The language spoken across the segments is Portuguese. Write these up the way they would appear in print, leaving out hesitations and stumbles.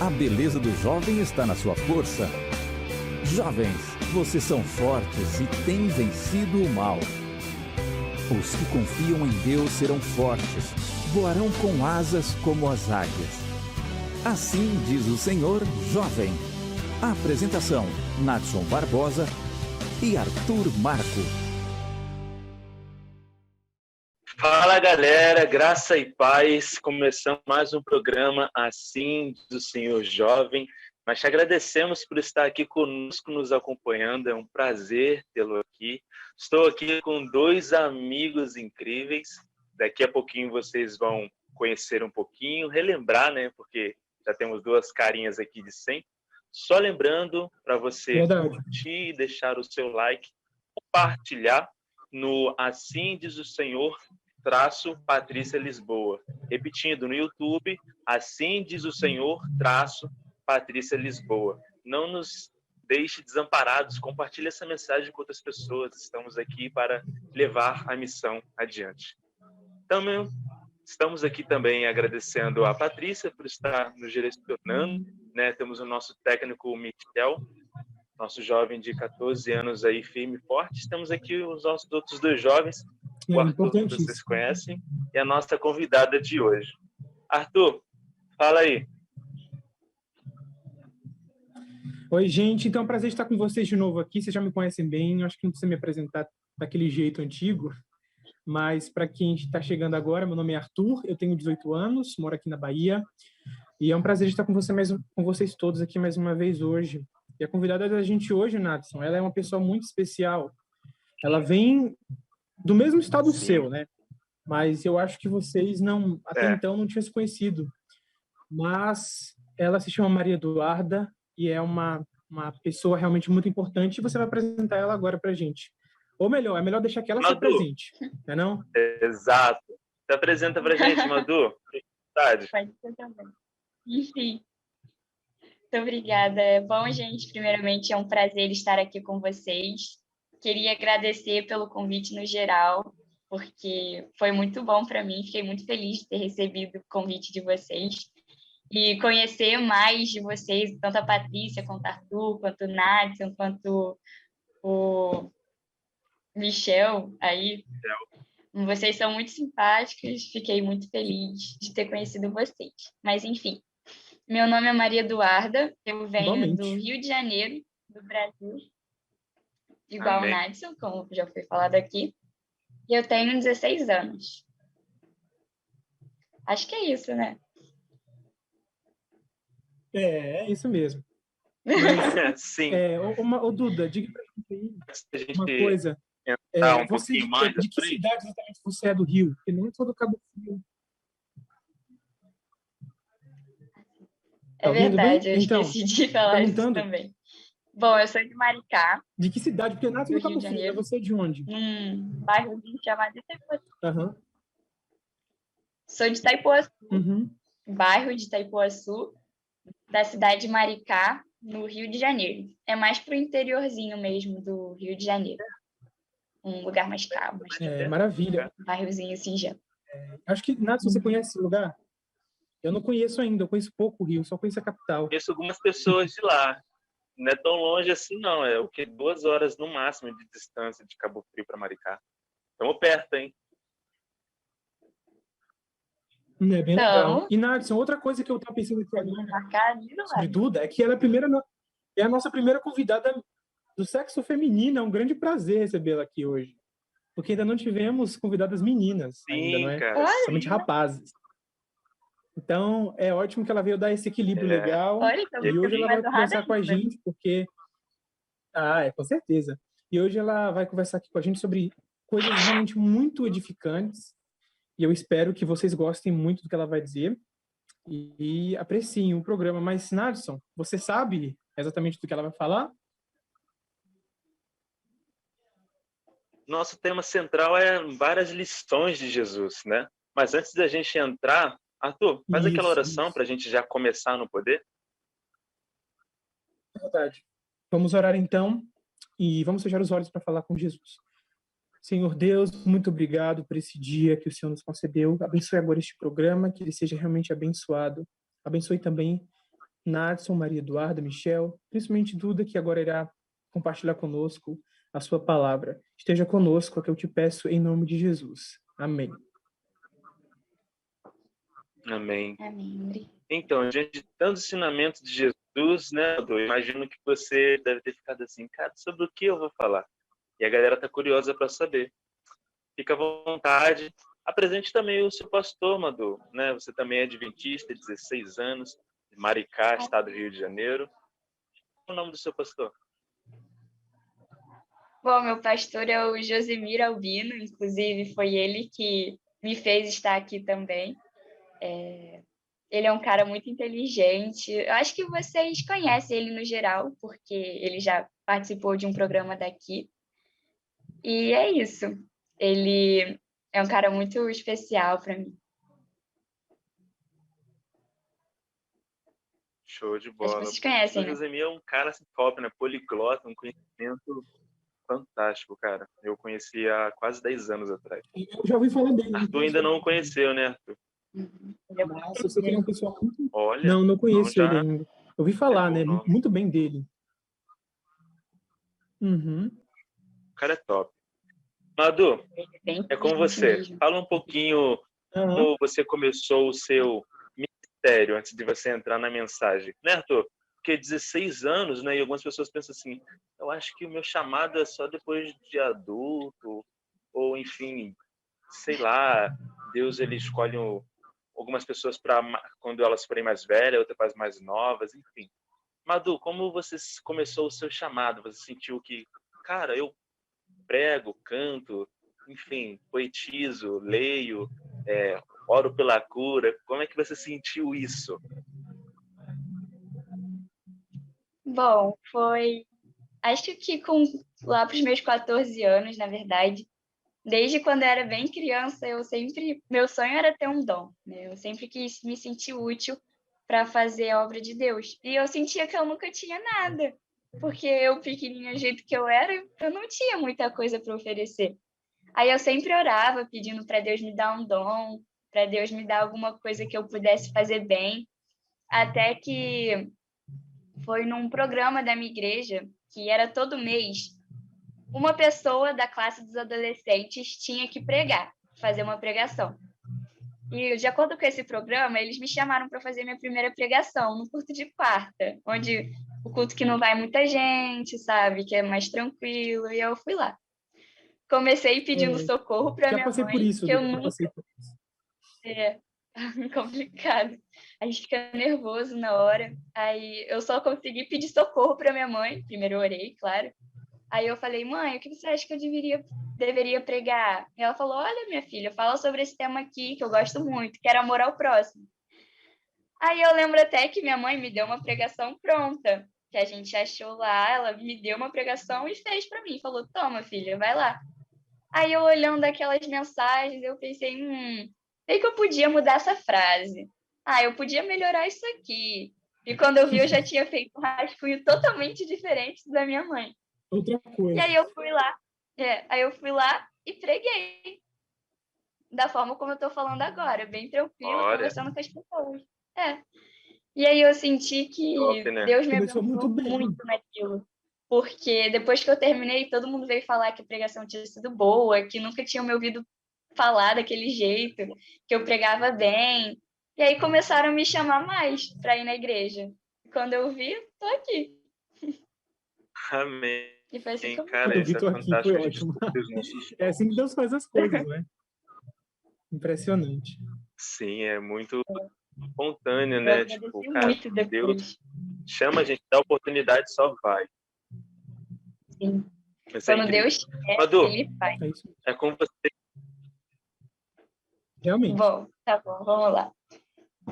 A beleza do jovem está na sua força. Jovens, vocês são fortes e têm vencido o mal. Os que confiam em Deus serão fortes, voarão com asas como as águias. Assim diz o Senhor, jovem. Apresentação: Nadson Barbosa e Arthur Marco. Fala galera, graça e paz, começamos mais um programa Assim do Senhor Jovem. Nós te agradecemos por estar aqui conosco, nos acompanhando, é um prazer tê-lo aqui. Estou aqui com dois amigos incríveis, daqui a pouquinho vocês vão conhecer um pouquinho, relembrar, né, porque já temos duas carinhas aqui de sempre. Só lembrando para você curtir, deixar o seu like, compartilhar no Assim Diz o Senhor Patrícia Lisboa. Repetindo, no YouTube, Assim Diz o Senhor Patrícia Lisboa. Não nos deixe desamparados, compartilhe essa mensagem com outras pessoas. Estamos aqui para levar a missão adiante. Também estamos aqui também agradecendo a Patrícia por estar nos direcionando, né? Temos o nosso técnico Michel, nosso jovem de 14 anos aí, firme e forte. Temos aqui os nossos outros dois jovens, o Arthur, que vocês conhecem, e a nossa convidada de hoje. Arthur, fala aí. Oi, gente. Então é um prazer estar com vocês de novo aqui. Vocês já me conhecem bem, eu acho que não precisa me apresentar daquele jeito antigo, mas para quem está chegando agora, meu nome é Arthur, eu tenho 18 anos, moro aqui na Bahia, e é um prazer estar com vocês todos aqui mais uma vez hoje. E a convidada da gente hoje, Nadson, ela é uma pessoa muito especial. Ela vem do mesmo estado seu, né? Mas eu acho que vocês até então não tinham se conhecido. Mas ela se chama Maria Eduarda e é uma pessoa realmente muito importante, e você vai apresentar ela agora pra gente. Ou melhor, é melhor deixar que ela se apresente, não é não? Exato. Se apresenta pra gente, Madu. Pode ser também. Enfim. Muito obrigada. Bom, gente, primeiramente é um prazer estar aqui com vocês. Queria agradecer pelo convite no geral, porque foi muito bom para mim. Fiquei muito feliz de ter recebido o convite de vocês e conhecer mais de vocês, tanto a Patrícia, quanto o Arthur, quanto o Nadson, quanto o Michel aí. Vocês são muito simpáticos, fiquei muito feliz de ter conhecido vocês. Mas, enfim, meu nome é Maria Eduarda, eu venho do Rio de Janeiro, do Brasil, igual o Nadson, como já foi falado aqui, e eu tenho 16 anos. Acho que é isso, né? É isso mesmo. Mas, sim. Ô Duda, diga pra gente aí uma coisa. Você de que cidade exatamente você é do Rio? Porque não sou do Cabo Frio. É verdade, eu esqueci de falar isso também. Bom, eu sou de Maricá. De que cidade? Porque nasce no Cabo Frio. Você é de onde? Bairrozinho chamado Itaipuaçu. Uhum. Sou de Itaipuaçu, bairro de Itaipuaçu, da cidade de Maricá, no Rio de Janeiro. É mais pro interiorzinho mesmo do Rio de Janeiro. Um lugar mais calmo. Maravilha. Um bairrozinho singelo. Acho que, Nath, você conhece esse lugar? Eu não conheço ainda, eu conheço pouco o Rio, só conheço a capital. Conheço algumas pessoas de lá. Não é tão longe assim, não. É 2 horas no máximo de distância de Cabo Frio para Maricá. Estamos perto, hein? É bem legal. E, Nadson, outra coisa que eu estava pensando aqui agora sobre Duda é que ela é a nossa primeira convidada do sexo feminino. É um grande prazer recebê-la aqui hoje. Porque ainda não tivemos convidadas meninas. Sim, ainda, não é? Cara. Somente rapazes. Então, é ótimo que ela veio dar esse equilíbrio legal. E hoje ela vai conversar com a gente, porque... com certeza. E hoje ela vai conversar aqui com a gente sobre coisas realmente muito edificantes. E eu espero que vocês gostem muito do que ela vai dizer e apreciem o programa. Mas, Nadson, você sabe exatamente do que ela vai falar? Nosso tema central é várias lições de Jesus, né? Mas antes da gente entrar, Arthur, faz aquela oração para a gente já começar no poder. É verdade. Vamos orar então e vamos fechar os olhos para falar com Jesus. Senhor Deus, muito obrigado por esse dia que o Senhor nos concedeu. Abençoe agora este programa, que ele seja realmente abençoado. Abençoe também Nadson, Maria Eduarda, Michel, principalmente Duda, que agora irá compartilhar conosco a sua palavra. Esteja conosco, é o que eu te peço em nome de Jesus. Amém. Amém. Amém. Então, diante de tantos ensinamentos de Jesus, né, eu imagino que você deve ter ficado assim, cara, sobre o que eu vou falar? E a galera tá curiosa para saber. Fica à vontade. Apresente também o seu pastor, Madu, né? Você também é adventista, 16 anos, de Maricá, estado do Rio de Janeiro. Qual é o nome do seu pastor? Bom, meu pastor é o Josemir Albino, inclusive foi ele que me fez estar aqui também. Ele é um cara muito inteligente. Eu acho que vocês conhecem ele no geral, porque ele já participou de um programa daqui. E é isso. Ele é um cara muito especial para mim. Show de Acho que bola. vocês O conhecem, né? Josemir é um cara assim, top, né? Poliglota, um conhecimento fantástico, cara. Eu conheci há quase 10 anos atrás. Eu já ouvi falar dele. Arthur ainda não o conheceu, né, Arthur? Ele é muito Nossa, eu sei que ele é uma pessoa muito... Olha, Não conheço então ele já ainda. Ouvi falar, é bom né? nome. Muito bem dele. Uhum. O cara é top. Madu, bem é com inteligente você. mesmo. Fala um pouquinho como você começou o seu ministério antes de você entrar na mensagem, né, Arthur? Porque 16 anos, né? E algumas pessoas pensam assim, eu acho que o meu chamado é só depois de adulto, ou enfim, sei lá, Deus ele escolhe algumas pessoas para quando elas forem mais velhas, outras para as mais novas, enfim. Madu, como você começou o seu chamado? Você sentiu que, cara, eu prego, canto, enfim, poetizo, leio, oro pela cura. Como é que você sentiu isso? Bom, foi... Acho que lá para os meus 14 anos, na verdade, desde quando eu era bem criança, meu sonho era ter um dom, né? Eu sempre quis me sentir útil para fazer a obra de Deus. E eu sentia que eu nunca tinha nada, porque eu, pequenininha, do jeito que eu era, eu não tinha muita coisa para oferecer. Aí eu sempre orava pedindo para Deus me dar um dom, para Deus me dar alguma coisa que eu pudesse fazer bem, até que foi num programa da minha igreja, que era todo mês, uma pessoa da classe dos adolescentes tinha que pregar, fazer uma pregação. E, de acordo com esse programa, eles me chamaram para fazer minha primeira pregação no culto de quarta, onde o culto que não vai muita gente, sabe, que é mais tranquilo, e eu fui lá. Comecei pedindo socorro para minha passei mãe, por isso, que eu já nunca... passei por isso. É complicado. A gente fica nervoso na hora. Aí eu só consegui pedir socorro para minha mãe. Primeiro eu orei, claro. Aí eu falei, mãe, o que você acha que eu deveria pregar? E ela falou, olha, minha filha, fala sobre esse tema aqui, que eu gosto muito, que era amor ao próximo. Aí eu lembro até que minha mãe me deu uma pregação pronta, que a gente achou lá, ela me deu uma pregação e fez para mim. Falou, toma, filha, vai lá. Aí eu olhando aquelas mensagens, eu pensei, sei que eu podia mudar essa frase. Eu podia melhorar isso aqui. E quando eu vi, eu já tinha feito um rascunho totalmente diferente da minha mãe. Outra coisa. E aí eu fui lá e preguei. Da forma como eu tô falando agora, bem tranquilo, conversando com as pessoas. E aí eu senti que Top, né? Deus me Começou abençoou muito naquilo. Porque depois que eu terminei, todo mundo veio falar que a pregação tinha sido boa, que nunca tinham me ouvido falar daquele jeito, que eu pregava bem. E aí começaram a me chamar mais para ir na igreja. Quando eu vi, tô aqui. Amém. E foi assim que eu... Cara, isso é aqui, foi fantástico. ótimo. É assim que Deus faz as coisas, né? Impressionante. Sim, é muito espontâneo, Eu né? agradeci Tipo, cara, muito depois. Deus chama a gente, dá oportunidade, só vai. Sim. Isso é Quando incrível. Deus quer, Madu, Ele faz. é com você. Realmente. Bom, tá bom, vamos lá.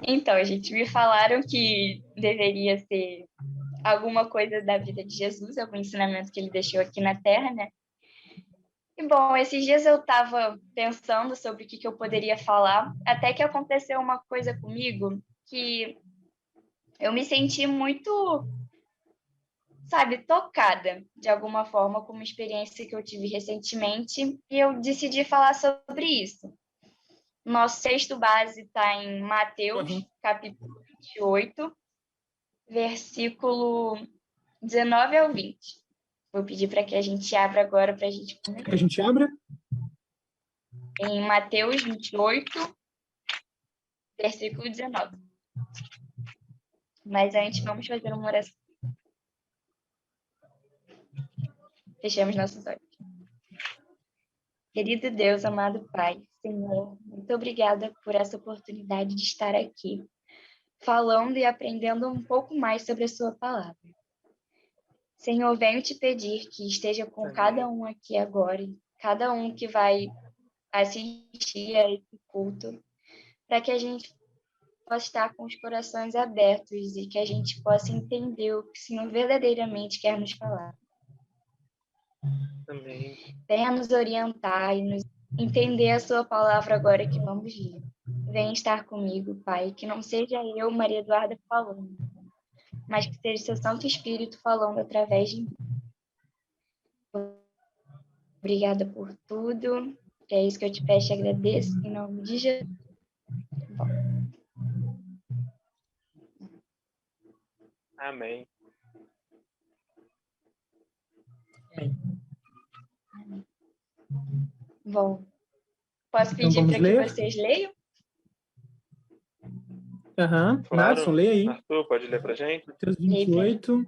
Então, gente, me falaram que deveria ser alguma coisa da vida de Jesus, algum ensinamento que ele deixou aqui na Terra, né? E, bom, esses dias eu estava pensando sobre o que eu poderia falar, até que aconteceu uma coisa comigo que eu me senti muito, sabe, tocada, de alguma forma, com uma experiência que eu tive recentemente, e eu decidi falar sobre isso. Nosso texto base está em Mateus, capítulo 28, versículo 19 ao 20. Vou pedir para que a gente abra agora para a gente começar. Que a gente abra? Em Mateus 28, versículo 19. Mas antes, vamos fazer uma oração. Fechamos nossos olhos. Querido Deus, amado Pai, Senhor, muito obrigada por essa oportunidade de estar aqui, falando e aprendendo um pouco mais sobre a sua palavra. Senhor, venho te pedir que esteja com Amém. cada um aqui agora, cada um que vai assistir a esse culto, para que a gente possa estar com os corações abertos e que a gente possa entender o que o Senhor verdadeiramente quer nos falar. Amém. Venha nos orientar e nos entender a sua palavra agora que vamos ler. Venha estar comigo, Pai, que não seja eu, Maria Eduarda, falando, mas que seja seu Santo Espírito falando através de mim. Obrigada por tudo. É isso que eu te peço e agradeço, em nome de Jesus. Amém. Bom, posso Então, pedir vamos para que ler? vocês leiam? Aham. Claro. Nadson, leia aí. Arthur, pode ler pra gente? Mateus 28.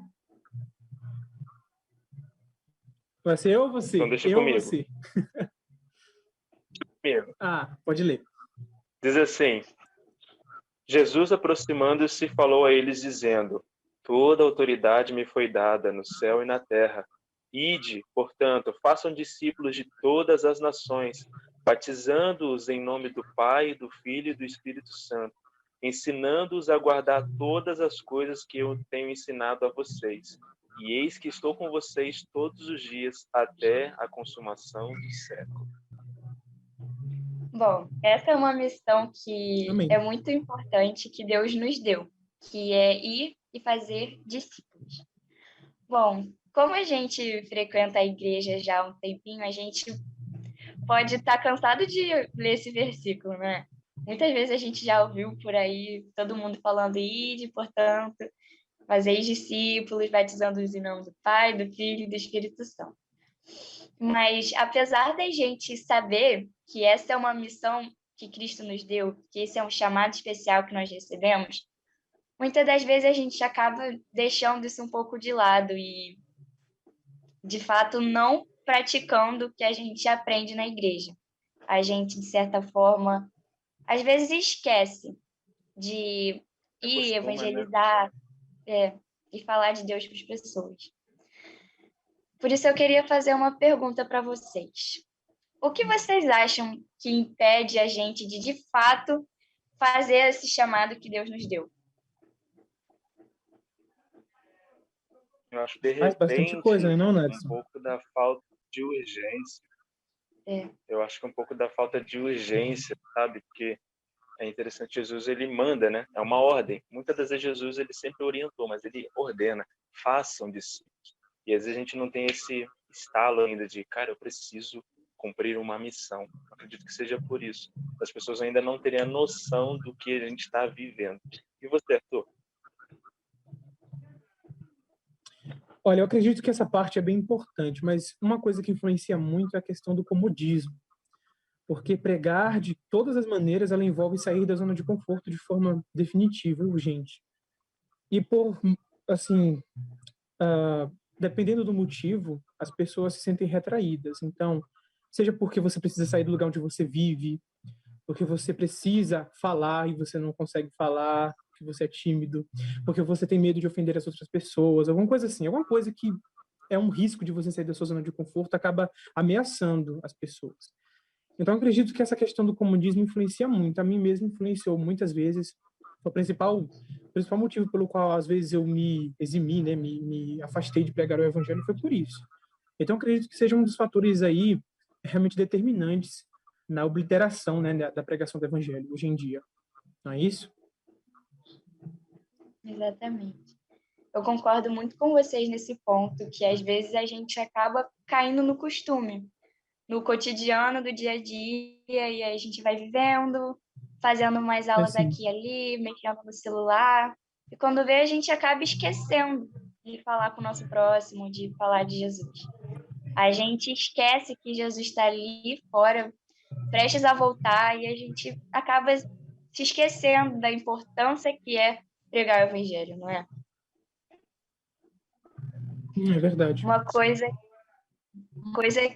Vai ser eu ou você? Então deixa eu comigo. ou você? Comigo. Pode ler. Diz assim: Jesus, aproximando-se, falou a eles, dizendo: Toda autoridade me foi dada no céu e na terra. Ide, portanto, façam discípulos de todas as nações, batizando-os em nome do Pai, do Filho e do Espírito Santo, ensinando-os a guardar todas as coisas que eu tenho ensinado a vocês. E eis que estou com vocês todos os dias até a consumação do século. Bom, essa é uma missão que Amém. é muito importante que Deus nos deu, que é ir e fazer discípulos. Bom, como a gente frequenta a igreja já há um tempinho, a gente pode estar cansado de ler esse versículo, né? Muitas vezes a gente já ouviu por aí todo mundo falando: ide, portanto, fazeis discípulos, batizando-os em nome do Pai, do Filho e do Espírito Santo. Mas, apesar da gente saber que essa é uma missão que Cristo nos deu, que esse é um chamado especial que nós recebemos, muitas das vezes a gente acaba deixando isso um pouco de lado e, de fato, não praticando o que a gente aprende na igreja. A gente, de certa forma, às vezes esquece de ir evangelizar, e falar de Deus para as pessoas. Por isso eu queria fazer uma pergunta para vocês. O que vocês acham que impede a gente de fato, fazer esse chamado que Deus nos deu? Eu acho, de Faz bastante repente, coisa, né, não, um Nadson? pouco da falta de urgência. Eu acho que um pouco da falta de urgência, sabe? Porque é interessante, Jesus, ele manda, né? É uma ordem. Muitas das vezes Jesus, ele sempre orientou, mas ele ordena, façam discípulos. E às vezes a gente não tem esse estalo ainda de, cara, eu preciso cumprir uma missão. Eu acredito que seja por isso. As pessoas ainda não teriam noção do que a gente está vivendo. E você, Arthur? Olha, eu acredito que essa parte é bem importante, mas uma coisa que influencia muito é a questão do comodismo. Porque pregar de todas as maneiras, ela envolve sair da zona de conforto de forma definitiva e urgente. E dependendo do motivo, as pessoas se sentem retraídas. Então, seja porque você precisa sair do lugar onde você vive, porque você precisa falar e você não consegue falar, porque você é tímido, porque você tem medo de ofender as outras pessoas, alguma coisa assim, alguma coisa que é um risco de você sair da sua zona de conforto, acaba ameaçando as pessoas. Então, eu acredito que essa questão do comodismo influencia muito. A mim mesmo influenciou muitas vezes. O principal motivo pelo qual, às vezes, eu me eximi, né, me afastei de pregar o evangelho foi por isso. Então, eu acredito que seja um dos fatores aí realmente determinantes na obliteração, né, da pregação do evangelho hoje em dia. Não é isso? Exatamente. Eu concordo muito com vocês nesse ponto, que às vezes a gente acaba caindo no costume, no cotidiano do dia a dia, e aí a gente vai vivendo, fazendo mais aulas aqui e ali, mexendo no celular, E quando vê, a gente acaba esquecendo de falar com o nosso próximo, de falar de Jesus. A gente esquece que Jesus está ali fora, prestes a voltar, e a gente acaba se esquecendo da importância que é pregar o evangelho, não é? É verdade. Uma coisa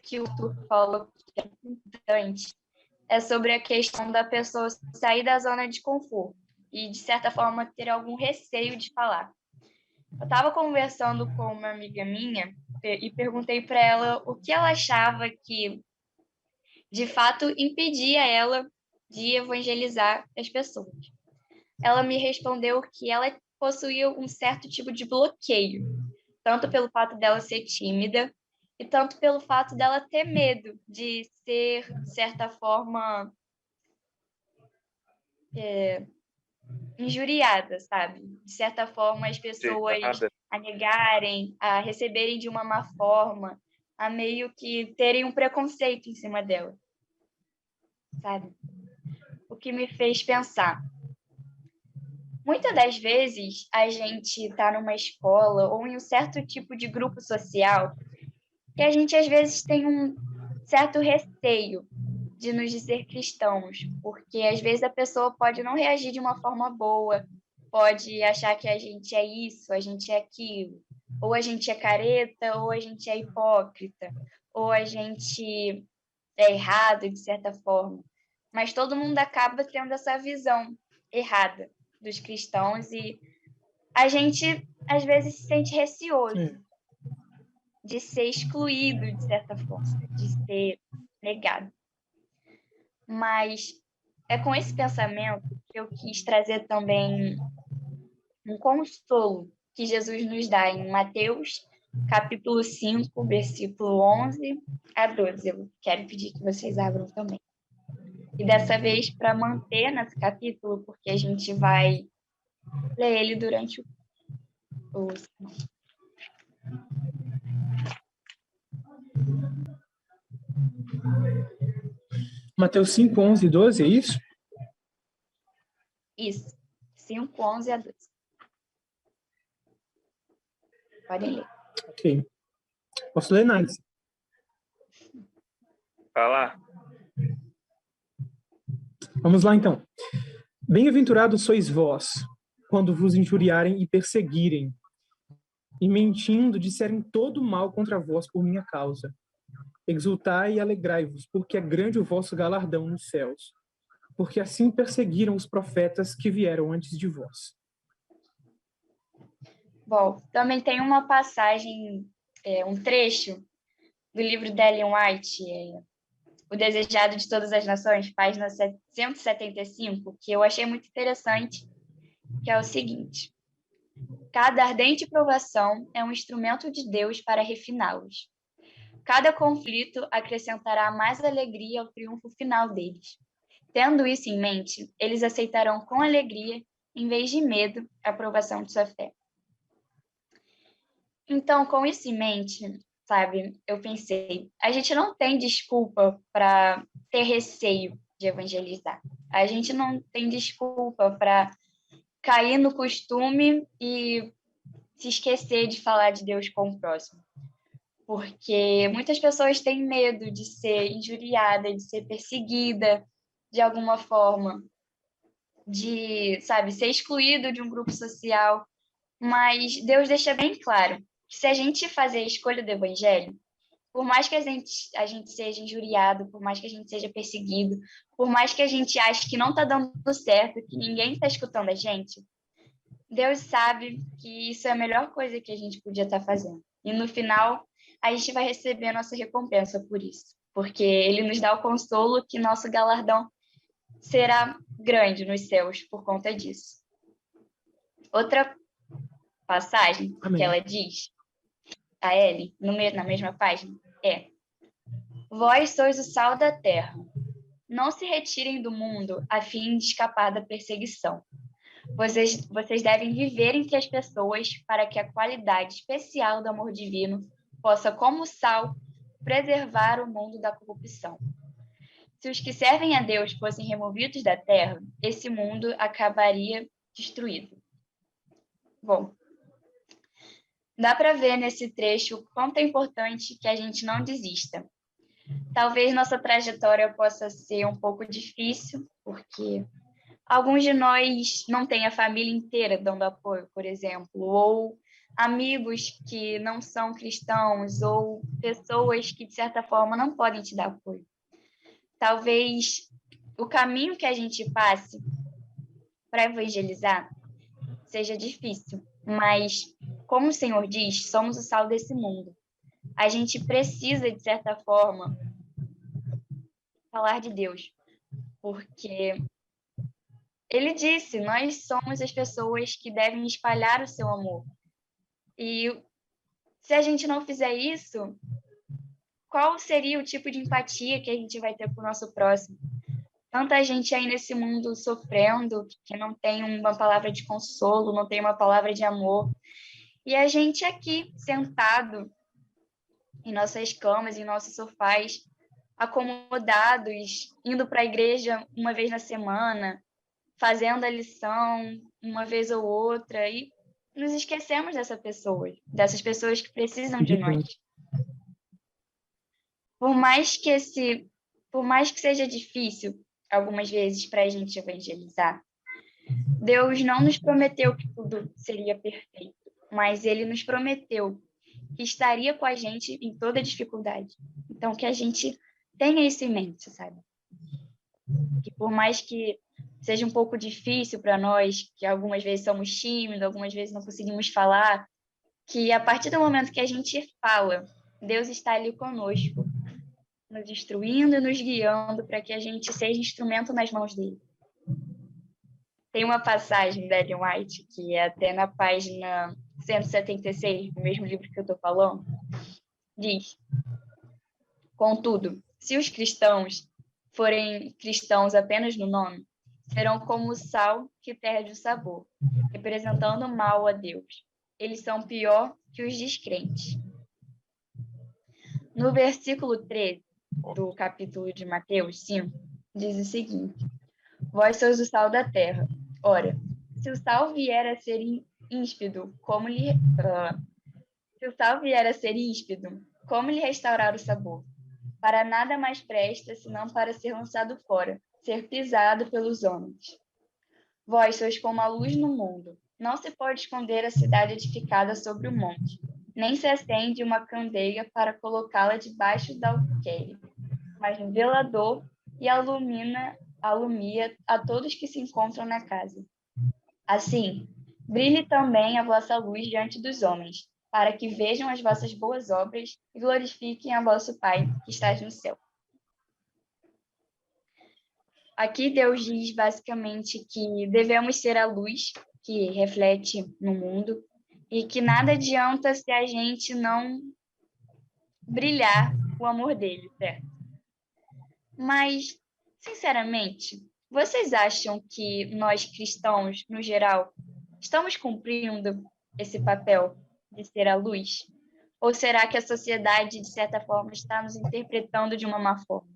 que o Arthur falou que é importante é sobre a questão da pessoa sair da zona de conforto e, de certa forma, ter algum receio de falar. Eu estava conversando com uma amiga minha e perguntei para ela o que ela achava que, de fato, impedia ela de evangelizar as pessoas. Ela me respondeu que ela possuía um certo tipo de bloqueio, tanto pelo fato dela ser tímida e tanto pelo fato dela ter medo de ser, de certa forma, injuriada, sabe? De certa forma, as pessoas Nada. a negarem, a receberem de uma má forma, a meio que terem um preconceito em cima dela, sabe? O que me fez pensar. Muitas das vezes, a gente está numa escola ou em um certo tipo de grupo social que a gente, às vezes, tem um certo receio de nos dizer cristãos, porque, às vezes, a pessoa pode não reagir de uma forma boa, pode achar que a gente é isso, a gente é aquilo, ou a gente é careta, ou a gente é hipócrita, ou a gente é errado, de certa forma. Mas todo mundo acaba tendo essa visão errada dos cristãos e a gente, às vezes, se sente receoso de ser excluído, de certa forma, de ser negado. Mas é com esse pensamento que eu quis trazer também um consolo que Jesus nos dá em Mateus, capítulo 5, versículo 11 a 12. Eu quero pedir que vocês abram também. E dessa vez, para manter nesse capítulo, porque a gente vai ler ele durante o Mateus 5, 11 e 12, é isso? Isso, 5, 11 a 12. Podem ler. Ok. Posso ler, Nádia? Vai lá. Vamos lá, então. Bem-aventurados sois vós, quando vos injuriarem e perseguirem, e mentindo disserem todo mal contra vós por minha causa. Exultai e alegrai-vos, porque é grande o vosso galardão nos céus, porque assim perseguiram os profetas que vieram antes de vós. Bom, também tem uma passagem, um trecho do livro de Ellen White, O Desejado de Todas as Nações, página 175, que eu achei muito interessante, que é o seguinte: cada ardente provação é um instrumento de Deus para refiná-los. Cada conflito acrescentará mais alegria ao triunfo final deles. Tendo isso em mente, eles aceitarão com alegria, em vez de medo, a aprovação de sua fé. Então, com isso em mente, sabe, eu pensei, a gente não tem desculpa para ter receio de evangelizar. A gente não tem desculpa para cair no costume e se esquecer de falar de Deus com o próximo. Porque muitas pessoas têm medo de ser injuriada, de ser perseguida de alguma forma, de, sabe, ser excluído de um grupo social. Mas Deus deixa bem claro que se a gente fazer a escolha do evangelho, por mais que a gente seja injuriado, por mais que a gente seja perseguido, por mais que a gente ache que não está dando certo, que ninguém está escutando a gente, Deus sabe que isso é a melhor coisa que a gente podia estar fazendo. E no final, a gente vai receber a nossa recompensa por isso. Porque Ele nos dá o consolo que nosso galardão será grande nos céus por conta disso. Outra passagem Amém. que ela diz, a Ellen, na mesma página, é: vós sois o sal da terra. Não se retirem do mundo a fim de escapar da perseguição. Vocês devem viver entre as pessoas para que a qualidade especial do amor divino possa, como sal, preservar o mundo da corrupção. Se os que servem a Deus fossem removidos da terra, esse mundo acabaria destruído. Bom, dá para ver nesse trecho o quanto é importante que a gente não desista. Talvez nossa trajetória possa ser um pouco difícil, porque alguns de nós não têm a família inteira dando apoio, por exemplo, ou amigos que não são cristãos, ou pessoas que, de certa forma, não podem te dar apoio. Talvez o caminho que a gente passe para evangelizar seja difícil, mas, como o Senhor diz, somos o sal desse mundo. A gente precisa, de certa forma, falar de Deus, porque Ele disse, nós somos as pessoas que devem espalhar o seu amor. E se a gente não fizer isso, qual seria o tipo de empatia que a gente vai ter com o nosso próximo? Tanta gente aí nesse mundo sofrendo, que não tem uma palavra de consolo, não tem uma palavra de amor. E a gente aqui, sentado em nossas camas, em nossos sofás, acomodados, indo para a igreja uma vez na semana, fazendo a lição uma vez ou outra, e nos esquecemos dessas pessoas que precisam de nós. Por mais que seja difícil algumas vezes para a gente evangelizar, Deus não nos prometeu que tudo seria perfeito, mas Ele nos prometeu que estaria com a gente em toda dificuldade. Então, que a gente tenha isso em mente, sabe? Que por mais que seja um pouco difícil para nós, que algumas vezes somos tímidos, algumas vezes não conseguimos falar, que a partir do momento que a gente fala, Deus está ali conosco, nos instruindo e nos guiando para que a gente seja instrumento nas mãos dele. Tem uma passagem da Ellen White, que é até na página 176, do mesmo livro que eu estou falando, diz: contudo, se os cristãos forem cristãos apenas no nome, serão como o sal que perde o sabor, representando mal a Deus. Eles são pior que os descrentes. No versículo 13 do capítulo de Mateus 5, diz o seguinte: vós sois o sal da terra. Ora, se o sal vier a ser íspido, como lhe restaurar o sabor? Para nada mais presta, senão para ser lançado fora, ser pisado pelos homens. Vós sois como a luz no mundo. Não se pode esconder a cidade edificada sobre o monte, nem se acende uma candeia para colocá-la debaixo da alqueire, mas no velador e alumia a todos que se encontram na casa. Assim, brilhe também a vossa luz diante dos homens, para que vejam as vossas boas obras e glorifiquem a vosso Pai que está no céu. Aqui Deus diz basicamente que devemos ser a luz que reflete no mundo e que nada adianta se a gente não brilhar o amor dele, certo? Mas, sinceramente, vocês acham que nós cristãos, no geral, estamos cumprindo esse papel de ser a luz? Ou será que a sociedade, de certa forma, está nos interpretando de uma má forma?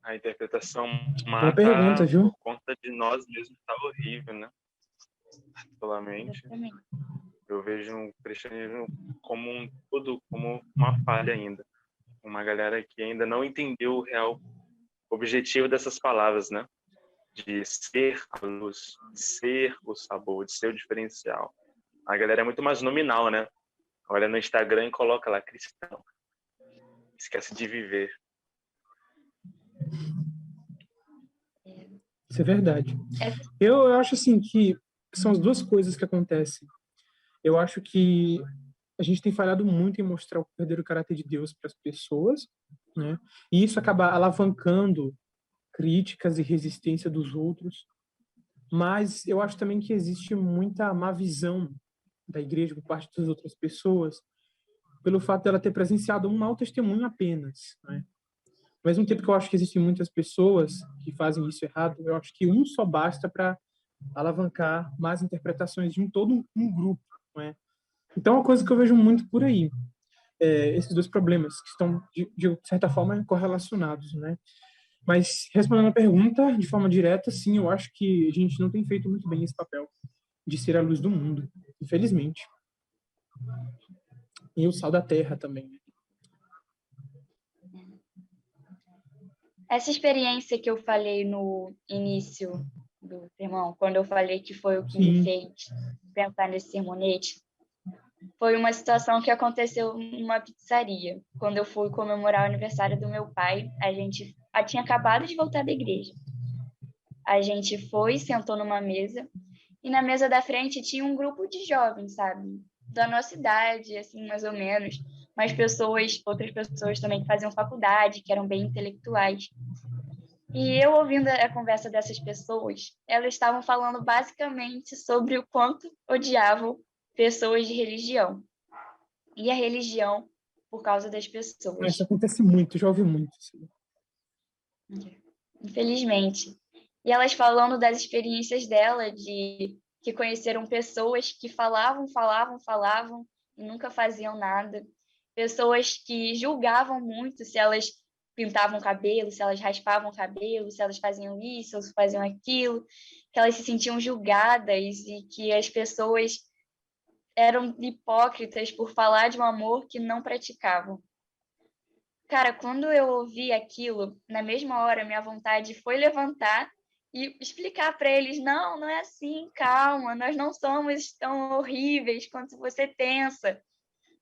A interpretação má Boa pergunta, viu? por conta de nós mesmos está horrível, né? Particularmente, eu vejo o cristianismo como um todo, como uma falha ainda. Uma galera que ainda não entendeu o real objetivo dessas palavras, né? De ser a luz, de ser o sabor, de ser o diferencial. A galera é muito mais nominal, né? Olha no Instagram e coloca lá cristão. Esquece de viver. Isso é verdade. Eu acho assim que são as duas coisas que acontecem. Eu acho que a gente tem falhado muito em mostrar o verdadeiro caráter de Deus para as pessoas, né? E isso acaba alavancando críticas e resistência dos outros. Mas eu acho também que existe muita má visão da igreja por parte das outras pessoas, pelo fato dela ter presenciado um mau testemunho apenas, né? Ao mesmo tempo que eu acho que existem muitas pessoas que fazem isso errado, eu acho que um só basta para alavancar más interpretações de todo um grupo, né? Então, é uma coisa que eu vejo muito por aí, esses dois problemas que estão, de certa forma, correlacionados, né? Mas, respondendo a pergunta de forma direta, sim, eu acho que a gente não tem feito muito bem esse papel de ser a luz do mundo, infelizmente. E o sal da terra também. Essa experiência que eu falei no início do sermão, quando eu falei que foi o que me fez pensar nesse sermonete, foi uma situação que aconteceu numa pizzaria. Quando eu fui comemorar o aniversário do meu pai, a gente tinha acabado de voltar da igreja. A gente foi, sentou numa mesa, e na mesa da frente tinha um grupo de jovens, sabe? Da nossa idade, assim, mais ou menos. Mas outras pessoas também que faziam faculdade, que eram bem intelectuais. E eu ouvindo a conversa dessas pessoas, elas estavam falando basicamente sobre o quanto odiavam pessoas de religião. E a religião por causa das pessoas. Isso acontece muito, já ouvi muito. Infelizmente. E elas falando das experiências dela, de que conheceram pessoas que falavam e nunca faziam nada. Pessoas que julgavam muito se elas pintavam o cabelo, se elas raspavam o cabelo, se elas faziam isso ou se faziam aquilo, que elas se sentiam julgadas e que as pessoas eram hipócritas por falar de um amor que não praticavam. Cara, quando eu ouvi aquilo, na mesma hora, minha vontade foi levantar e explicar para eles, não é assim, calma, nós não somos tão horríveis quanto você pensa.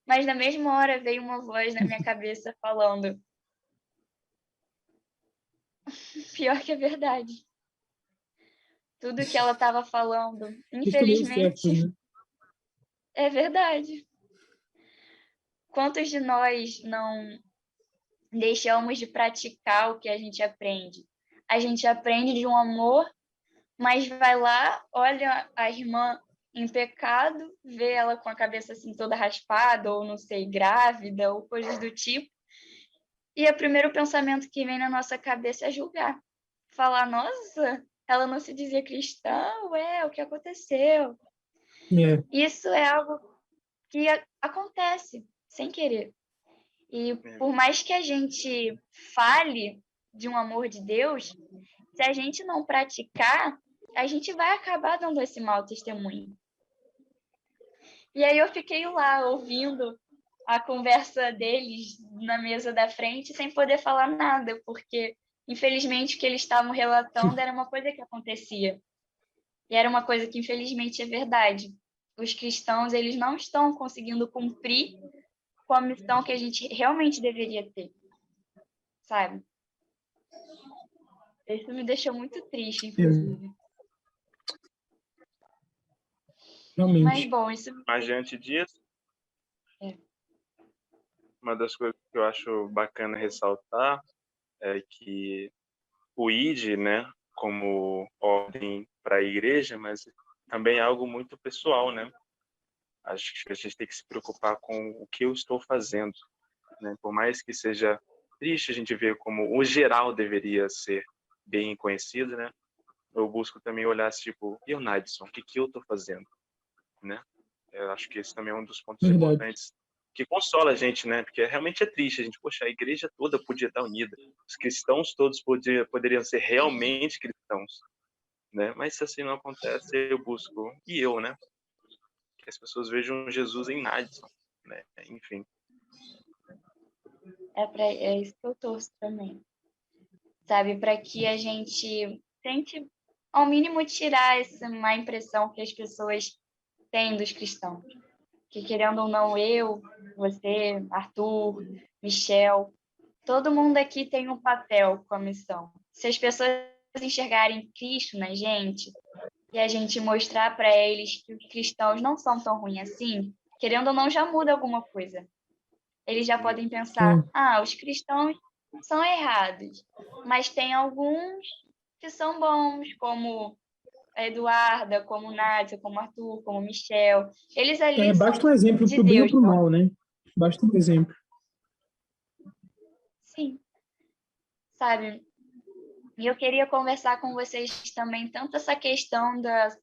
Mas na mesma hora veio uma voz na minha cabeça falando, pior que é verdade. Tudo que ela estava falando, infelizmente, é verdade. Quantos de nós não deixamos de praticar o que a gente aprende? A gente aprende de um amor, mas vai lá, olha a irmã em pecado, vê ela com a cabeça assim toda raspada, ou não sei, grávida, ou coisas do tipo. E o primeiro pensamento que vem na nossa cabeça é julgar. Falar, nossa, ela não se dizia cristã, o que aconteceu? Isso é algo que acontece sem querer. E por mais que a gente fale de um amor de Deus, se a gente não praticar, a gente vai acabar dando esse mau testemunho. E aí eu fiquei lá ouvindo a conversa deles na mesa da frente sem poder falar nada, porque infelizmente o que eles estavam relatando era uma coisa que acontecia. E era uma coisa que infelizmente é verdade. Os cristãos, eles não estão conseguindo cumprir com a missão que a gente realmente deveria ter, sabe? Isso me deixou muito triste, inclusive. Realmente. Mas, bom, isso... Mas, diante disso, uma das coisas que eu acho bacana ressaltar é que o ID, né, como ordem para a igreja, mas também é algo muito pessoal, né? Acho que a gente tem que se preocupar com o que eu estou fazendo, né? Por mais que seja triste a gente ver como o geral deveria ser bem conhecido, né? Eu busco também olhar tipo, e o Nadson, o que eu estou fazendo, né? Eu acho que esse também é um dos pontos importantes que consola a gente, né? Porque realmente é triste a gente, poxa, a igreja toda podia estar unida, os cristãos todos poderiam ser realmente cristãos, né? Mas se assim não acontece, eu busco, e eu, né? Que as pessoas vejam Jesus em Nadson, né? Enfim. É isso que eu torço também, sabe? Para que a gente tente, ao mínimo, tirar essa má impressão que as pessoas têm dos cristãos. Que, querendo ou não, eu, você, Arthur, Michel, todo mundo aqui tem um papel com a missão. Se as pessoas enxergarem Cristo na gente e a gente mostrar para eles que os cristãos não são tão ruins assim, querendo ou não, já muda alguma coisa. Eles já podem pensar, os cristãos são errados, mas tem alguns que são bons, como a Eduarda, como Nádia, como Arthur, como Michel. Eles ali basta um exemplo pro bem ou pro mal, né? Basta um exemplo. Sim. Sabe? E eu queria conversar com vocês também tanto essa questão da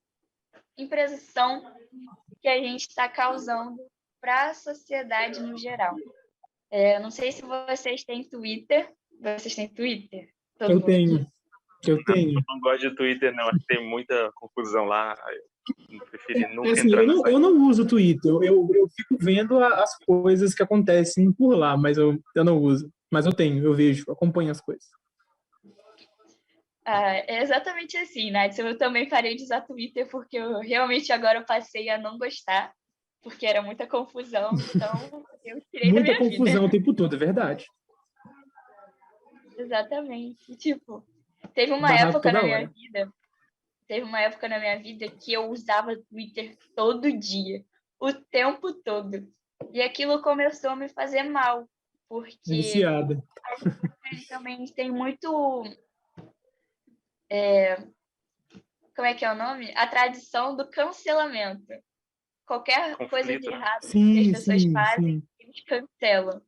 impressão que a gente está causando para a sociedade no geral. Não sei se vocês têm Twitter. Vocês têm Twitter? Eu tenho. Eu tenho. Eu não gosto de Twitter, não. Acho que tem muita confusão lá. Eu preferi nunca Assim, entrar no eu site. não uso o Twitter, eu fico vendo as coisas que acontecem por lá, mas eu não uso. Mas eu tenho, eu vejo, acompanho as coisas. É exatamente assim, Nath. Eu também parei de usar Twitter porque eu realmente agora passei a não gostar, porque era muita confusão, então eu tirei da Muita minha vida. confusão o tempo todo, é verdade. Exatamente. Tipo, teve uma Barraco época na toda minha hora. vida, que eu usava Twitter todo dia, o tempo todo. E aquilo começou a me fazer mal, É porque viciada. ele também tem muito, como é que é o nome? A tradição do cancelamento. Qualquer coisa de Conflito, né? errado que as Sim, pessoas sim, fazem, sim. eles cancelam.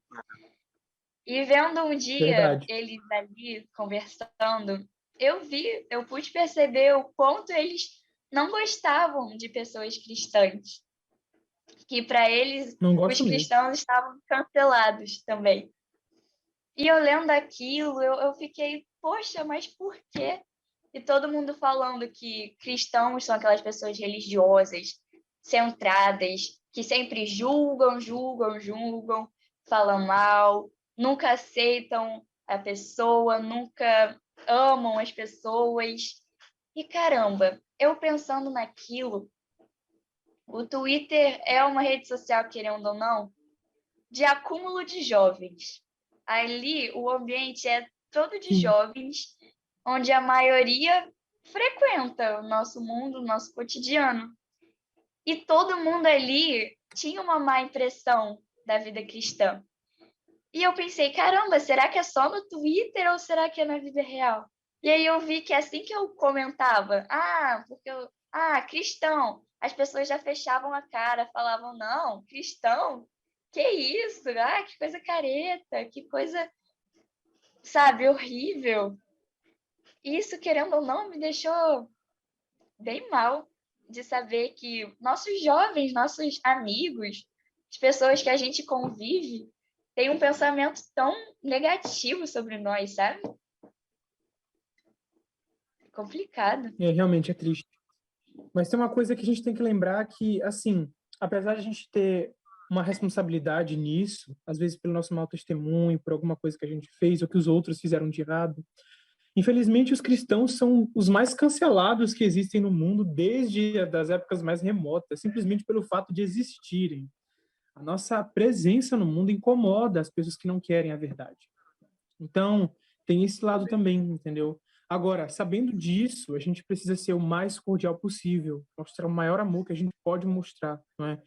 E vendo um dia Verdade. eles ali conversando, eu pude perceber o quanto eles não gostavam de pessoas cristãs, que para eles Não os gosto mesmo. cristãos estavam cancelados também. E eu lendo aquilo, eu fiquei, poxa, mas por quê? E todo mundo falando que cristãos são aquelas pessoas religiosas, centradas, que sempre julgam, julgam, julgam, falam mal, nunca aceitam a pessoa, nunca amam as pessoas. E caramba, eu pensando naquilo, o Twitter é uma rede social, querendo ou não, de acúmulo de jovens. Ali, o ambiente é todo de Sim. jovens, onde a maioria frequenta o nosso mundo, o nosso cotidiano. E todo mundo ali tinha uma má impressão da vida cristã. E eu pensei, caramba, será que é só no Twitter ou será que é na vida real? E aí eu vi que assim que eu comentava, cristão, as pessoas já fechavam a cara, falavam, não, cristão? Que isso? Ah, que coisa careta, que coisa, sabe, horrível. Isso, querendo ou não, me deixou bem mal de saber que nossos jovens, nossos amigos, as pessoas que a gente convive, têm um pensamento tão negativo sobre nós, sabe? É complicado. Realmente é triste. Mas tem uma coisa que a gente tem que lembrar que, assim, apesar de a gente ter uma responsabilidade nisso, às vezes pelo nosso mau testemunho, por alguma coisa que a gente fez ou que os outros fizeram de errado, infelizmente os cristãos são os mais cancelados que existem no mundo desde as épocas mais remotas, simplesmente pelo fato de existirem. A nossa presença no mundo incomoda as pessoas que não querem a verdade. Então, tem esse lado também, entendeu? Agora, sabendo disso, a gente precisa ser o mais cordial possível, mostrar o maior amor que a gente pode mostrar, não é?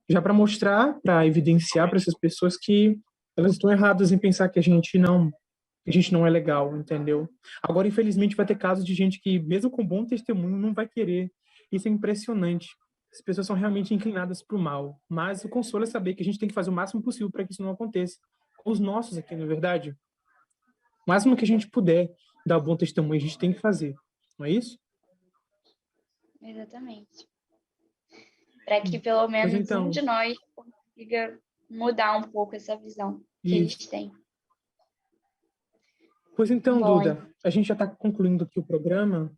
Já para mostrar, para evidenciar para essas pessoas que elas estão erradas em pensar que a gente não é legal, entendeu? Agora, infelizmente, vai ter casos de gente que, mesmo com bom testemunho, não vai querer. Isso é impressionante. As pessoas são realmente inclinadas para o mal. Mas o consolo é saber que a gente tem que fazer o máximo possível para que isso não aconteça. Com os nossos aqui, não é verdade? O máximo que a gente puder dar bom testemunho, a gente tem que fazer. Não é isso? Exatamente. Para que pelo Pois menos um então, de nós consiga mudar um pouco essa visão que eles isso. têm. Pois então, Bom, Duda, a gente já está concluindo aqui o programa,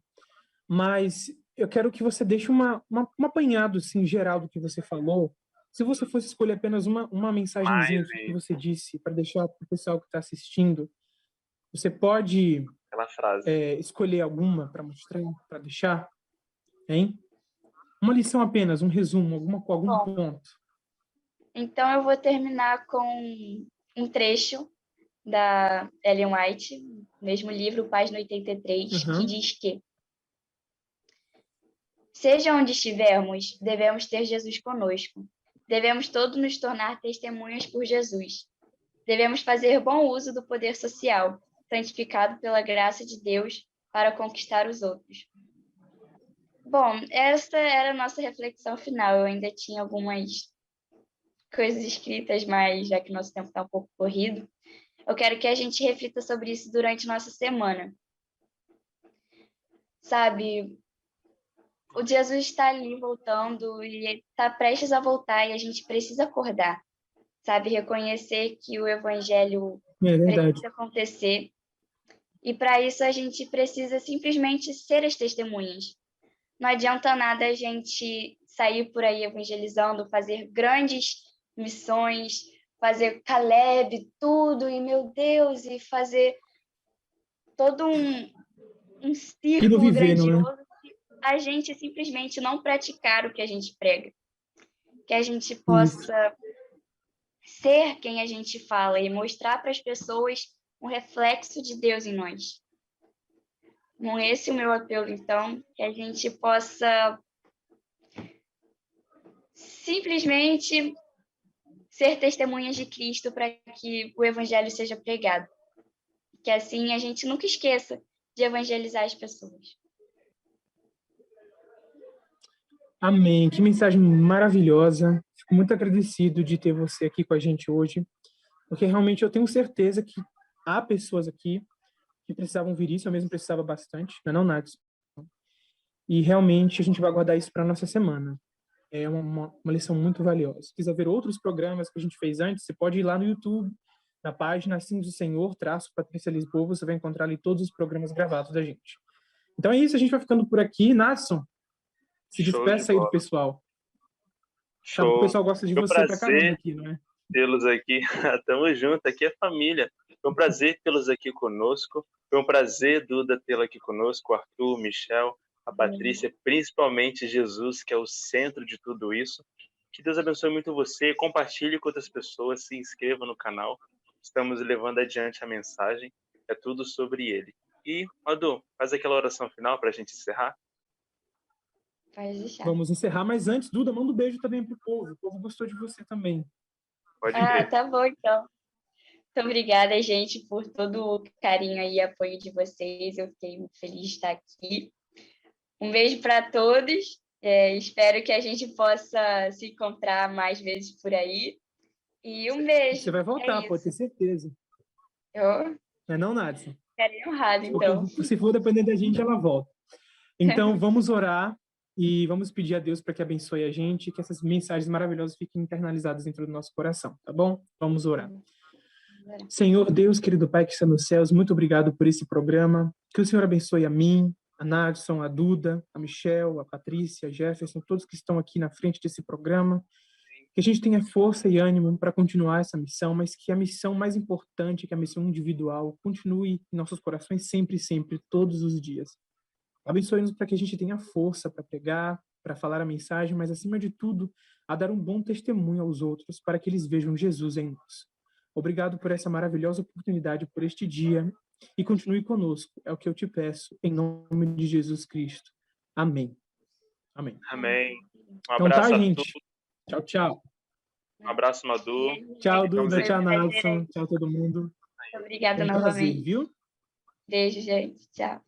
mas eu quero que você deixe um apanhado assim, geral do que você falou. Se você fosse escolher apenas uma mensagenzinha Mais do que você disse para deixar para o pessoal que está assistindo, você pode aquela frase. escolher alguma para mostrar, para deixar, hein? Uma lição apenas, um resumo, algum bom, ponto. então eu vou terminar com um trecho da Ellen White, mesmo livro, página 83, que Uhum. diz que seja onde estivermos, devemos ter Jesus conosco. Devemos todos nos tornar testemunhas por Jesus. Devemos fazer bom uso do poder social, santificado pela graça de Deus, para conquistar os outros. Bom, essa era a nossa reflexão final. Eu ainda tinha algumas coisas escritas, mas já que nosso tempo está um pouco corrido, eu quero que a gente reflita sobre isso durante nossa semana. Sabe, o Jesus está ali voltando e está prestes a voltar e a gente precisa acordar, sabe? Reconhecer que o evangelho É verdade. precisa acontecer E para isso a gente precisa simplesmente ser as testemunhas. Não adianta nada a gente sair por aí evangelizando, fazer grandes missões, fazer Caleb, tudo, e meu Deus, e fazer todo um E no círculo viver, não é? grandioso, se a gente simplesmente não praticar o que a gente prega. Que a gente Isso. possa ser quem a gente fala e mostrar para as pessoas um reflexo de Deus em nós. Bom, esse é o meu apelo, então, que a gente possa simplesmente ser testemunhas de Cristo para que o evangelho seja pregado. Que assim a gente nunca esqueça de evangelizar as pessoas. Amém. Que mensagem maravilhosa. Fico muito agradecido de ter você aqui com a gente hoje, porque realmente eu tenho certeza que há pessoas aqui que precisavam ouvir isso, eu mesmo precisava bastante, não é não, Nath? E realmente a gente vai guardar isso para a nossa semana. É uma lição muito valiosa. Se quiser ver outros programas que a gente fez antes, você pode ir lá no YouTube, na página Assim do Senhor, Patrícia Lisboa, você vai encontrar ali todos os programas gravados da gente. Então é isso, a gente vai ficando por aqui. Nasson, se Show de despeça aí do bola. pessoal. Sabe que o Show. pessoal gosta de Foi um você pra caramba prazer aqui, não é? tê-los aqui. Tamo junto, aqui é família. Foi um prazer tê-los aqui conosco. Foi um prazer, Duda, tê-la aqui conosco, o Arthur, o Michel, a Patrícia, principalmente Jesus, que é o centro de tudo isso. Que Deus abençoe muito você, compartilhe com outras pessoas, se inscreva no canal. Estamos levando adiante a mensagem, é tudo sobre ele. E, Adu, faz aquela oração final para a gente encerrar. Pode deixar. Vamos encerrar, mas antes, Duda, manda um beijo também pro povo. O povo gostou de você também. Pode crer. Tá bom, então. Muito obrigada, gente, por todo o carinho e apoio de vocês. Eu fiquei muito feliz de estar aqui. Um beijo para todos. Espero que a gente possa se encontrar mais vezes por aí. E um beijo. Você vai voltar, É pode ter isso. certeza. Eu Não é não, Nadson? ficaria honrada, então. Se for depender da gente, ela volta. Então, vamos orar e vamos pedir a Deus para que abençoe a gente, que essas mensagens maravilhosas fiquem internalizadas dentro do nosso coração, tá bom? Vamos orar. Senhor Deus, querido Pai que está nos céus, muito obrigado por esse programa. Que o Senhor abençoe a mim, a Nadson, a Duda, a Michel, a Patrícia, a Jefferson, todos que estão aqui na frente desse programa. Que a gente tenha força e ânimo para continuar essa missão, mas que a missão mais importante, que a missão individual, continue em nossos corações sempre, sempre, todos os dias. Abençoe-nos para que a gente tenha força para pregar, para falar a mensagem, mas, acima de tudo, a dar um bom testemunho aos outros para que eles vejam Jesus em nós. Obrigado por essa maravilhosa oportunidade, por este dia, e continue conosco. É o que eu te peço, em nome de Jesus Cristo. Amém. Amém. Amém. Um Então abraço tá, a gente. todos. Tchau, tchau. Um abraço, Madu. Tchau, Duda. Foi Tchau, um prazer. Nadson. Tchau, todo mundo. Muito obrigada Foi um prazer, novamente. viu? Beijo, gente. Tchau.